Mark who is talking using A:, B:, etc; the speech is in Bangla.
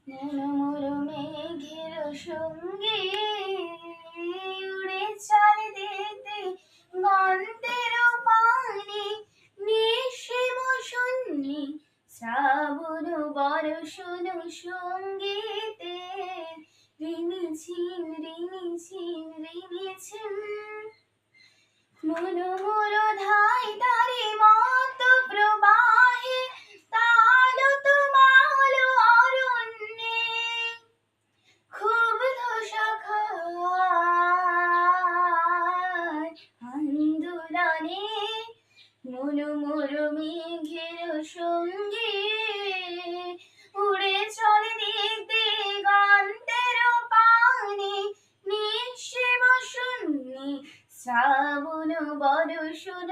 A: মনোমর মেঘের সঙ্গে উড়ে চারিদিকে গন্ধের পানি নিঃসীম শূন্যে শ্রাবণ বর্ষণ সঙ্গীতে রিমিঝিম রিমিঝিম রিমিঝিম মনোমর ধাই তারি মত প্রবাহে তাল তোমাল অরণ্যে ক্ষুব্ধ শাখায় আন্দোলনে মনোমর মেঘের সঙ্গে উড়ে চলে দিক দিগন্তের পানে নিঃসীম শূন্যে শ্রাবণ বর্ষণ